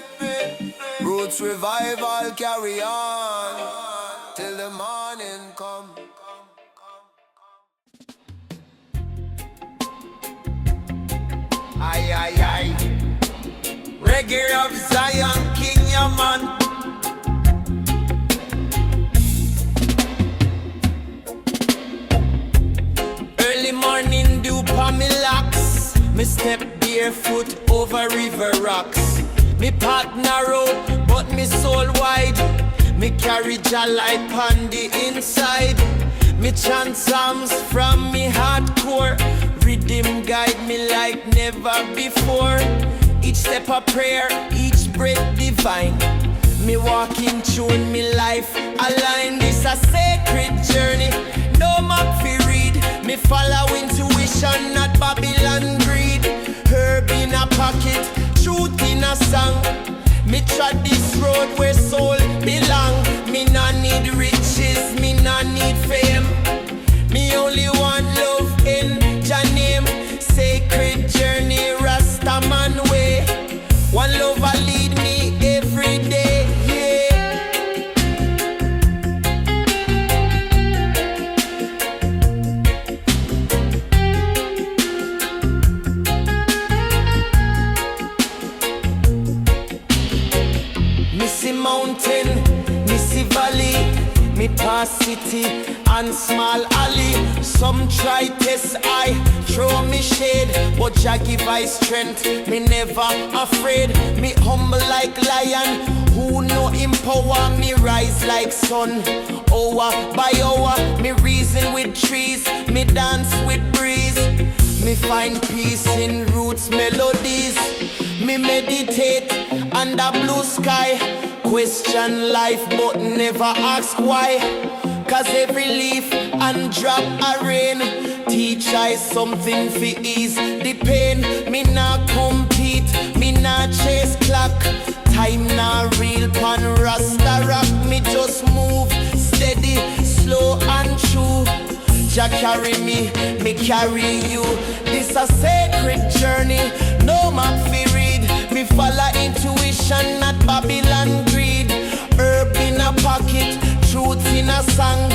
Roots revival carry on till the morning come. Aye, aye, aye. Reggae of Zion, King, your man. Early morning dew on me locks. Me step barefoot over river rocks. Me partner road, but me soul wide. Me carry Jah light on the inside. Me chant psalms from me hardcore. Rhythm guide me like never before. Each step a prayer, each breath divine. Me walk in tune, me life align. This a sacred journey, no map fi read. Me follow intuition, not Babylon greed. Herb in a pocket, truth in a song. Me trod this road where soul belong. Me nah need riches, me nah need fame. Me only want love in Jah name. Sacred journey, Rasta man way. One love a lead me every day, yeah. Missy mountain, missy valley. Me pass city and small alley. Some try test I throw me shade, but Jah give I strength. Me never afraid. Me humble like lion. Who know empower me rise like sun. Hour by hour, me reason with trees. Me dance with breeze. Me find peace in roots melodies. Me meditate under blue sky. Question life but never ask why. Cause every leaf and drop a rain teach I something fi ease the pain. Me nah compete, me nah chase clock. Time nah real pan Rasta rock. Me just move steady, slow and true. Jah carry me, me carry you. This a sacred journey, no map fi read. Me follow intuition, not Babylon greed. Herb in a pocket, truth in a song.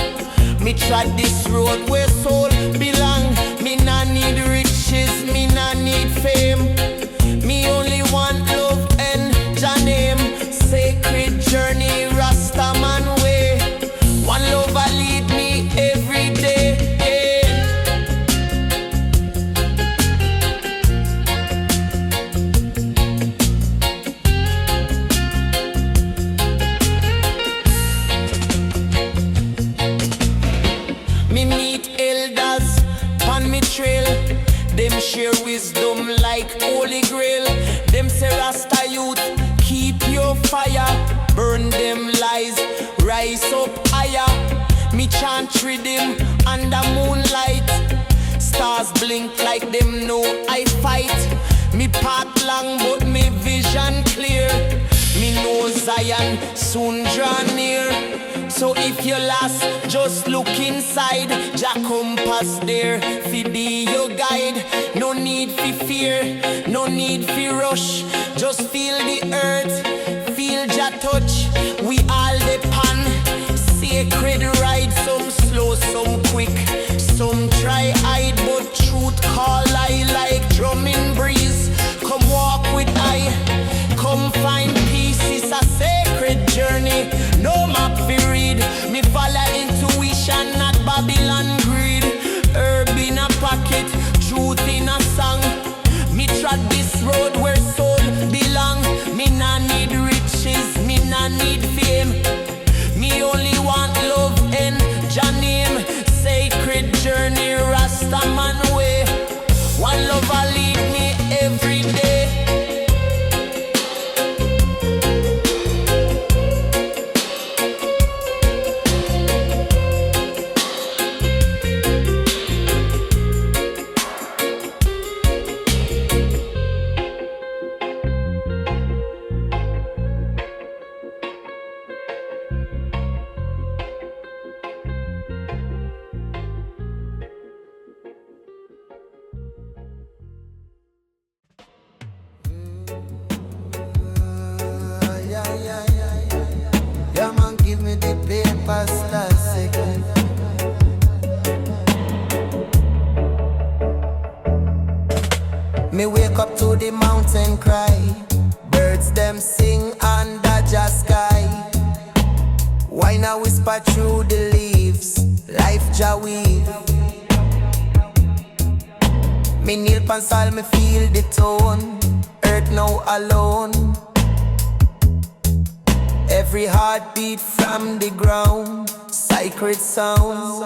Me trod this road where soul belong. Me nah need riches, me nah need fame. Me only want love and Jah name. Sacred journey, Rasta man way. One love a lead me every day, yeah. Me meet elders on me trail. Them share wisdom like holy grail. Them say Rasta youth, keep your fire. Burn them lies, rise up higher. Me chant rhythm under moonlight. stars blink like them know I fight. Me path long but me vision clear. Me know Zion soon draw near. So if you're lost, just look inside. Jah compass there, fi be your guide. No need fi fear, no need fi rush. Just feel the earth, feel Jah touch. We all depend. Sacred ride, some slow, some quick. Some try hide, but truth call I like drumming breeze. Come walk with I, come find peace. It's a sacred journey, no map fi read. Me follow intuition, not Babylon greed. Herb in a pocket, truth in a song. Me trod this road where soul belong. Me nah need riches, me nah need fame. Me only want love and Jah name. Sacred journey, Rasta man way. One love I lead me every day. Yeah, man, give me the paper last second. Me wake up to the mountain cry. Birds them sing under the sky. Why now whisper through the leaves? Life Jah weave. Me kneel pan sal, me feel the tone. Earth now alone. Every heartbeat from the ground, sacred sound.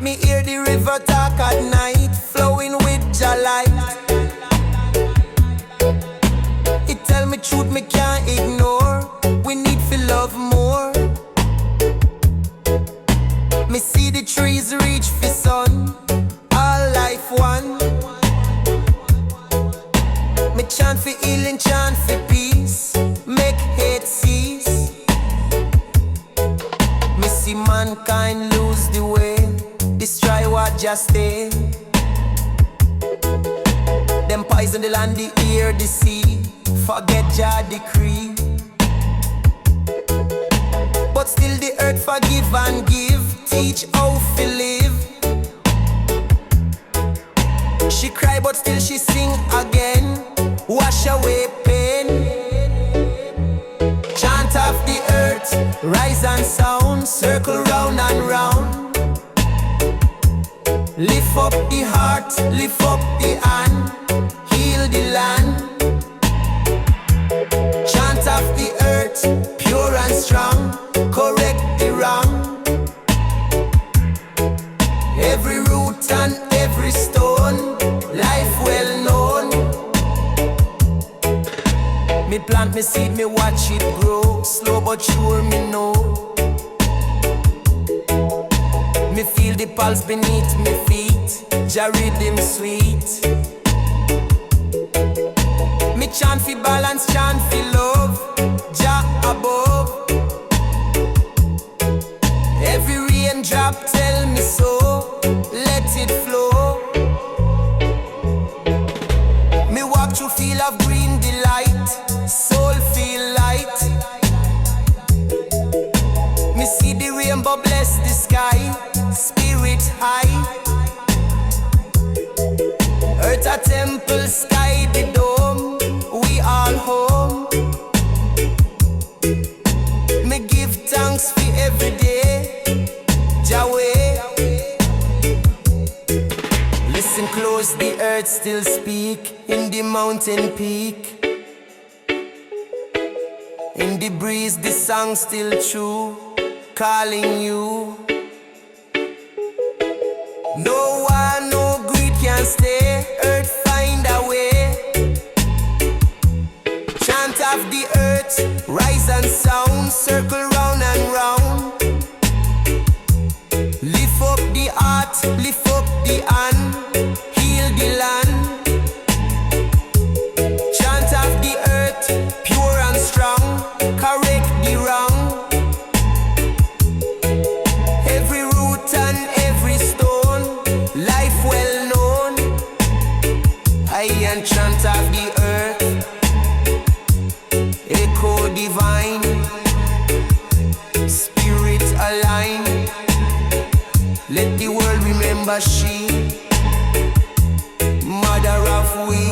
Me hear the river talk at night, flowing with Jah light. It tell me truth me can't ignore. We need to love more. Me see the trees reach for sun, all life one. Me chant for healing, chant for peace, make hate cease. Me see mankind lose the way, destroy what just stay. Them poison the land, the air, the sea, forget Jah decree. But still the earth forgive and give, teach how to live. She cry but still she sing again, wash away pain. Chant of the earth, rise and sound, circle round and round. Lift up the heart, lift up the hand, heal the land. Chant of the earth, pure and strong, correct the wrong. Every root and every stone, life well known. Me plant me seed, me watch it grow, slow but sure me know. Me feel the pulse beneath me feet, Jah rhythm sweet. Me chant fi balance, chant fi love, Jah above. Every raindrop tell me so, let it flow. Me walk through field of green delight, soul feel light. Me see the rainbow bless the sky, spirit high. Earth a temple, sky the dome, we all home. Me give thanks for every day, Yahweh. Listen close, the earth still speak in the mountain peak. In the breeze, the song still true, calling you. No one, no greed can stay, earth find a way. Chant of the earth, rise and sound, circle round and round. Lift up the heart, lift up the hand, heal the land. Chant of the earth, pure and strong, correct the wrong. Every root and every stone, life well known. I and chant of the earth, echo divine, spirit align. Let the world remember she, mother of we.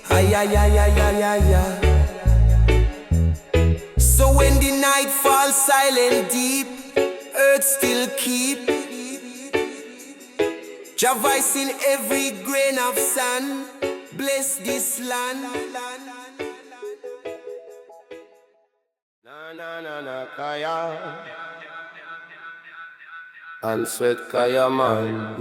Ay, ay, ay, ay, ay, ay, ay. So when the night falls silent deep, earth still keep Jah voice in every grain of sand. Bless this land. Na na na na kaya and sweat kaya man.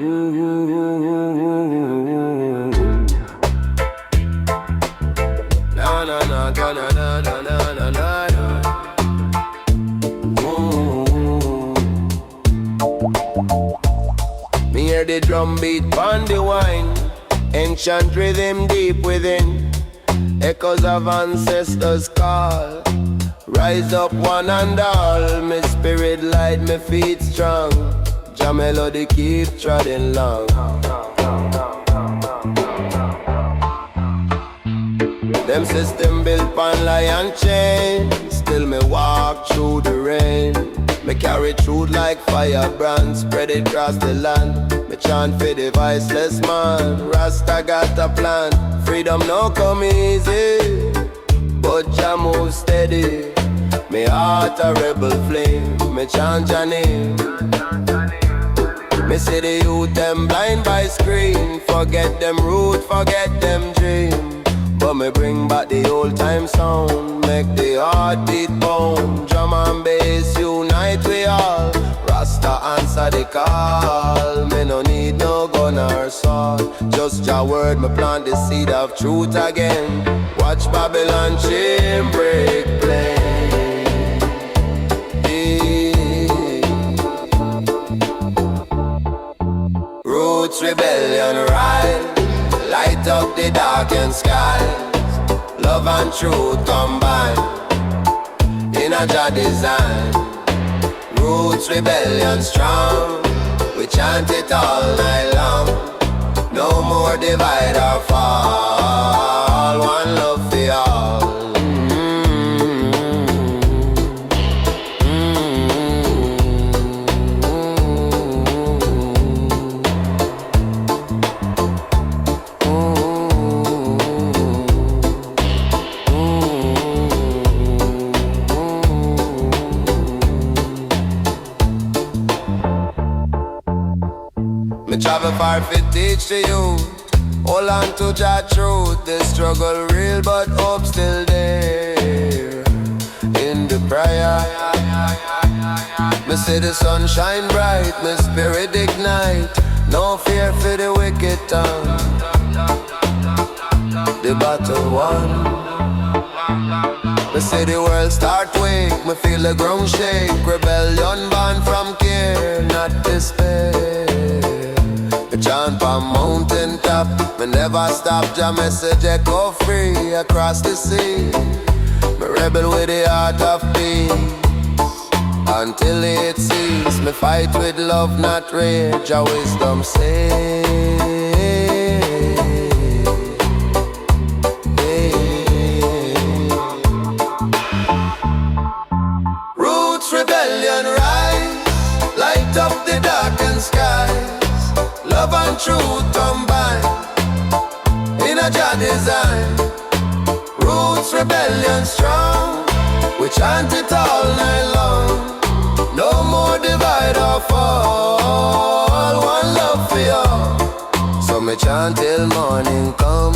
Na na na na na na na na na. Me hear the drum beat pon the wine, ancient rhythm deep within, echoes of ancestors call. Rise up one and all, my spirit light, my feet strong. Jah melody keep trotting long. Them system built pon lion chain, still me walk through the rain. Me carry truth like firebrand, spread it across the land. Me chant for the voiceless man, Rasta got a plan. Freedom no come easy, but Jah move steady. Me heart a rebel flame, me chant your name. Me see the youth them blind by screen, forget them root, forget them dream. But me bring back the old time sound, make the heart beat bound. Drum and bass unite we all, Rasta answer the call. Me no need no gun or sword, just your word, me plant the seed of truth again. Watch Babylon chain break plain. Roots rebellion rise, light up the darkened skies. Love and truth combine in a Jah design. Roots rebellion strong, we chant it all night long. No more divide or fall, one love for all. Me travel far to teach to you, hold on to Jah truth. The struggle real but hope still there. In the prayer, me see the sun shine bright, my spirit ignite. No fear for the wicked tongue, the battle won. Me see the world start wake, me feel the ground shake. Rebellion born from care, not despair. Me chant on mountain top, me never stop. Jah message echo free across the sea. Me rebel with the heart of peace until it cease. Me fight with love, not rage. Jah wisdom say. Roots rebellion rise, light up the darkened skies. Love and truth combine in a Jah design. Roots rebellion strong, we chant it all night long. No more divide or fall, one love for all. So me chant till morning come,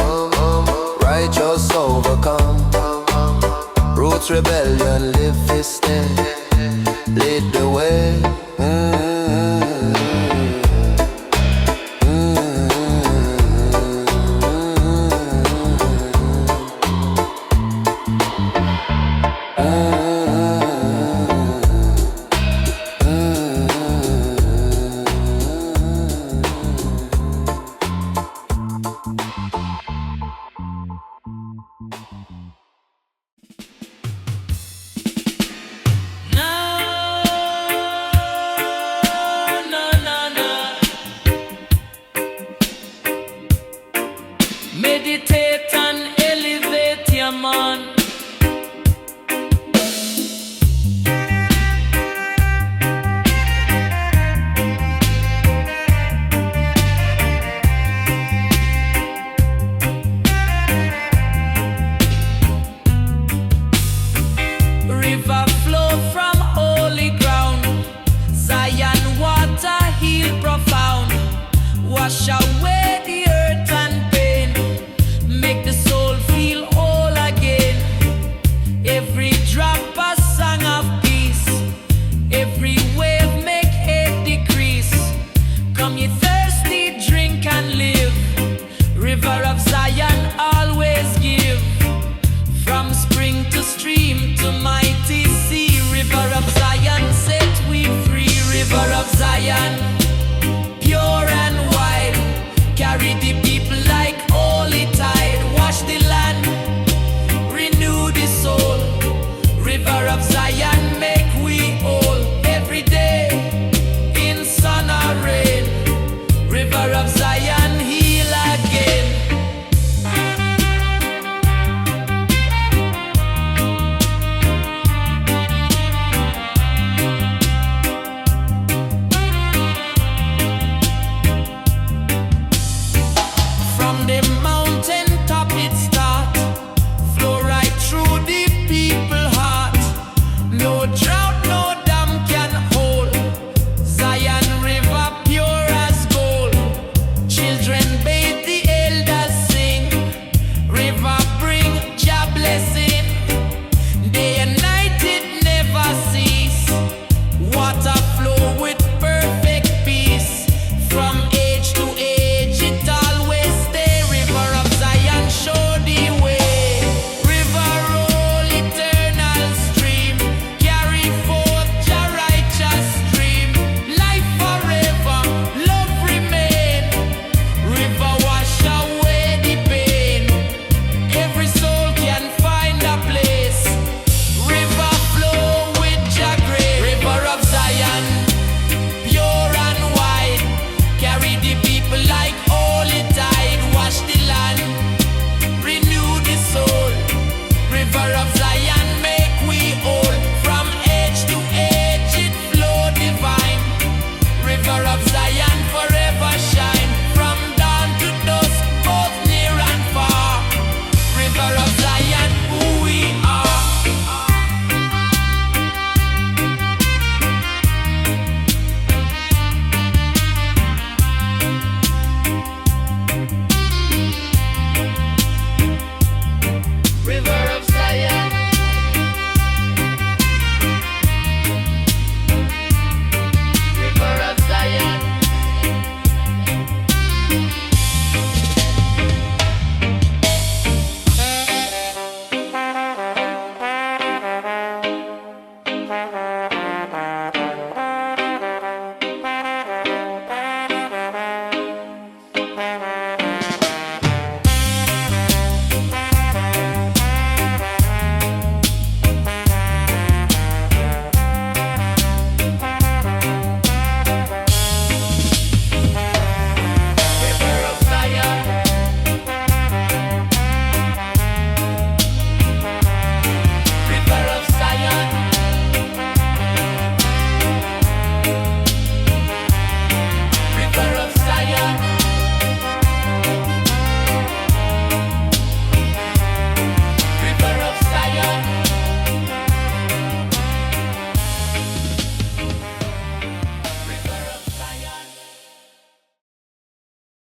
righteous overcome. Roots rebellion live this day, lead the way.